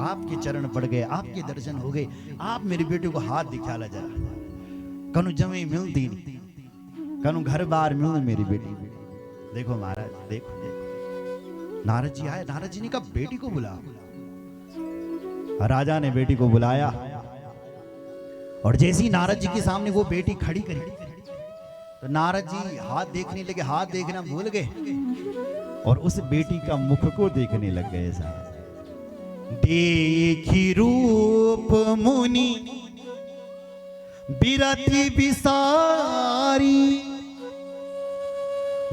आपके चरण पड़ गए, आपके दर्शन हो गए, आप मेरी बेटी को हाथ दिखा ला जरा। कनु जमे मिलती नहीं, कनु घर बार मिल मेरी बेटी। देखो महाराज, देखो नारद जी आए। नारद जी ने कहा बेटी को बुला। राजा ने बेटी को बुलाया और जैसे ही नारद जी के सामने वो बेटी खड़ी करी तो नारद जी हाथ देखने लगे, हाथ देखना भूल गए और उस बेटी का मुख को देखने लग गए। साहब देखी रूप मुनि बिरति बिसारी,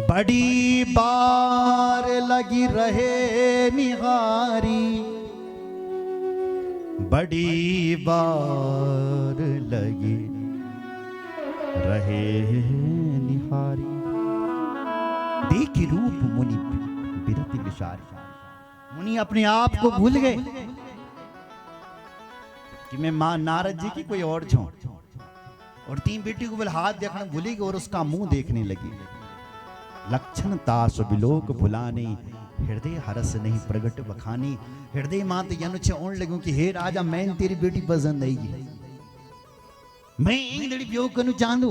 बड़ी बार लगी रहे निहारी, बड़ी बार लगी रहे निहारी। देखी रूप मुनि बिरति बिसारी, मुनि अपने आप को भूल गए कि मैं मां नारद जी की कोई और छूं, और तीन बेटी को बोले हाथ देखना भूली गई और उसका मुंह देखने लगी। लक्षण तास बिलोक भुलानी, हृदय हरस नहीं प्रगट बखानी। हृदय मात यनुच ओण लगूं कि हे राजा मैं तेरी बेटी पसंद आएगी, मैं इंद्री ब्यो कनु चांदू,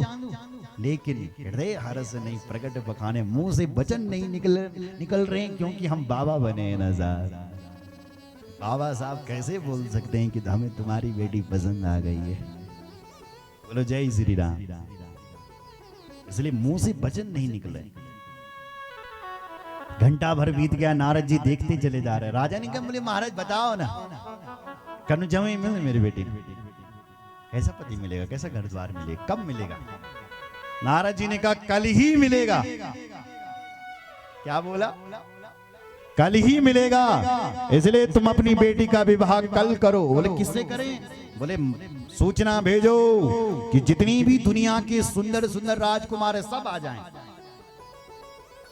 लेकिन हृदय हरस नहीं प्रगट बखाने। मुंह से वचन नहीं निकल रहे क्योंकि हम बाबा बने हैं ना साहब। बाबा साहब कैसे बोल सकते हैं कि हमें तुम्हारी बेटी पसंद आ गई है। बोलो जय श्री राम। इसलिए मुंह से वचन नहीं निकले। घंटा भर बीत गया, नारद जी देखते चले जा रहे। राजा ने कहा बोले महाराज बताओ ना, कनु जमे मिल मेरी बेटी, कैसा पति मिलेगा, कैसा घर द्वार मिलेगा, कब मिलेगा? नारद जी ने कहा कल ही मिलेगा। क्या बोला? कल ही मिलेगा, इसलिए तुम अपनी बेटी का विवाह कल करो। बोले किससे करें? बोले सूचना भेजो कि जितनी भी दुनिया के सुंदर सुंदर राजकुमार सब आ जाएं।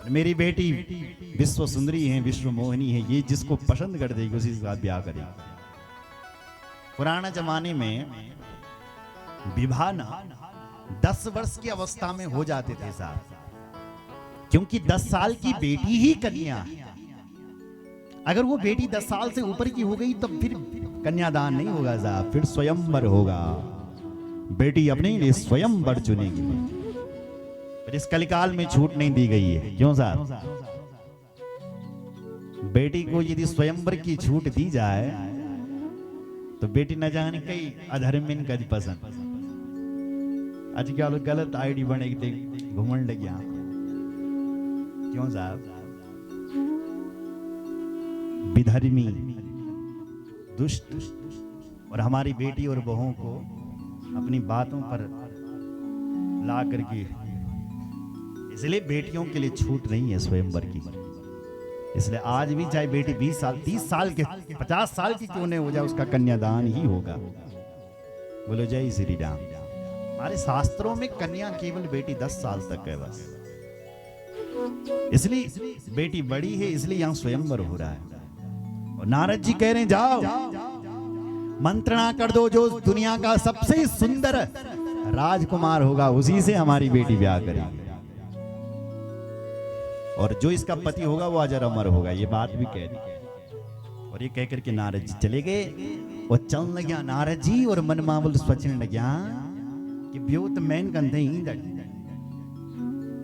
मेरी बेटी विश्व सुंदरी है, विश्व मोहिनी है, ये जिसको पसंद कर देगी उसी के साथ ब्याह करेगी। पुराने जमाने में विवाह ना 10 वर्ष की अवस्था में हो जाते थे साहब, क्योंकि 10 साल की बेटी ही कन्या है। अगर वो बेटी 10 साल से ऊपर की हो गई तब फिर कन्यादान नहीं होगा साहब, फिर स्वयंवर होगा। बेटी अपने लिए स्वयंवर चुनेगी। फिर इस कलिकाल में छूट नहीं दी गई है। क्यों साहब? बेटी को यदि स्वयंवर की छूट दी जाए तो बेटी न जाने कई अधर्मिन का पसंद। आज क्या लोग गलत आईडी बने घूमने लग गया। क्यों साहब? विधर्मी दुष्ट और हमारी बेटी और बहुओं को अपनी बातों पर ला करके, इसलिए बेटियों के लिए छूट नहीं है स्वयंवर की। इसलिए आज भी चाहे बेटी 20 साल 30 साल के 50 साल की क्यों नहीं हो जाए, उसका कन्यादान ही होगा। बोलो जय श्री राम। हमारे शास्त्रों में कन्या केवल बेटी 10 साल तक है बस। इसलिए बेटी बड़ी है, इसलिए यहां स्वयंवर हो रहा है। और नारद जी कह रहे हैं जाओ मंत्रणा कर दो, जो दुनिया का सबसे सुंदर राजकुमार होगा उसी से हमारी बेटी ब्याह करेगी, और जो इसका पति होगा वो अजर अमर होगा। ये बात भी कह दी। और ये कहकर के नारद जी चले गए। और चल लग्या नारद जी और मन मामूल सोचने लग्या कि ब्यो तो मैन कंधे ही दड़,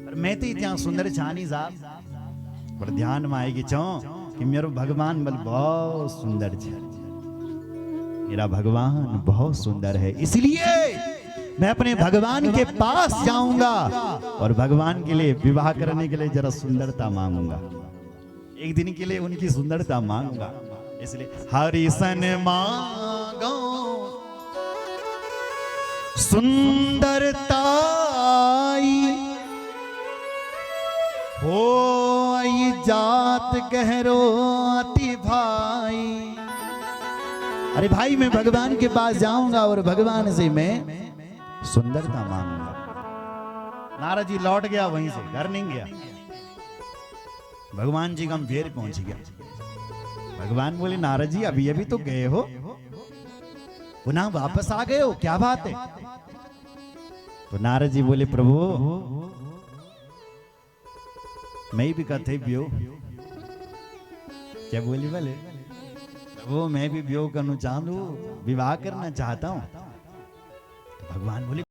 और मैं तो इतना सुंदर छानी साहब। पर ध्यान में आएगी चौ कि मेरा भगवान बल बहुत सुंदर है, मेरा भगवान बहुत सुंदर है, इसलिए मैं अपने भगवान के पास जाऊंगा और भगवान के लिए विवाह करने के लिए जरा सुंदरता मांगूंगा। एक दिन के लिए उनकी सुंदरता मांगूंगा। इसलिए हरिसन मांगो सुंदरता हो जात गहरो अति भाई। अरे भाई मैं भगवान के पास जाऊंगा और भगवान से मैं सुंदरता मांगूंगा। नारद जी लौट गया वहीं से, घर नहीं गया। भगवान जी गंभीर पहुंच गया। भगवान बोले नारद जी अभी अभी तो गए हो, पुनः वापस आ गए हो, क्या बात है? तो नारद जी बोले प्रभु मैं भी कथे भी हो। क्या बोली बोले वो मैं भी ब्यो करना चाहूँ, विवाह करना चाहता हूँ। तो भगवान बोले